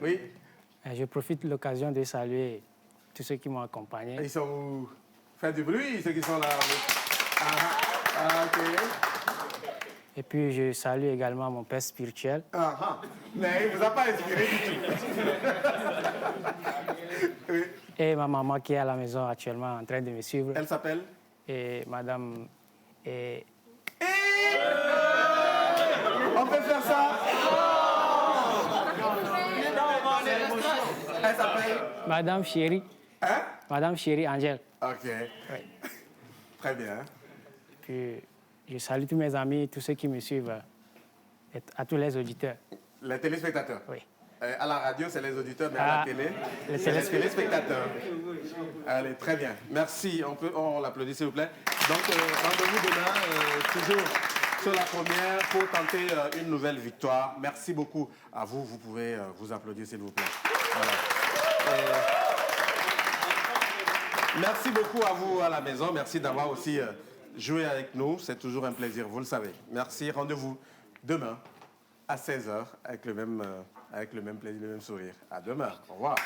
Speaker 1: Oui.
Speaker 5: Et je profite de l'occasion de saluer tous ceux qui m'ont accompagné.
Speaker 1: Ils sont où? Faites du bruit, ceux qui sont là. Ok.
Speaker 5: Et puis, je salue également mon père spirituel.
Speaker 1: Mais il ne vous a pas inspiré du tout. Oui.
Speaker 5: Et ma maman qui est à la maison actuellement en train de me suivre.
Speaker 1: Elle s'appelle?
Speaker 5: Et madame... Et
Speaker 1: On peut faire ça? Elle s'appelle?
Speaker 5: Madame Chérie.
Speaker 1: Hein?
Speaker 5: Madame Chérie Angèle.
Speaker 1: Ok.
Speaker 5: Oui.
Speaker 1: Très bien.
Speaker 5: Puis, je salue tous mes amis, tous ceux qui me suivent, et à tous les auditeurs.
Speaker 1: Les téléspectateurs?
Speaker 5: Oui.
Speaker 1: À la radio, c'est les auditeurs, mais à la télé, c'est les téléspectateurs. Allez, très bien. Merci. On l'applaudit, s'il vous plaît. Donc, rendez-vous demain, toujours sur la première, pour tenter une nouvelle victoire. Merci beaucoup à vous. Vous pouvez vous applaudir, s'il vous plaît. Voilà. Merci beaucoup à vous à la maison. Merci d'avoir aussi joué avec nous. C'est toujours un plaisir, vous le savez. Merci. Rendez-vous demain à 16h avec le même plaisir, le même sourire. À demain. Au revoir.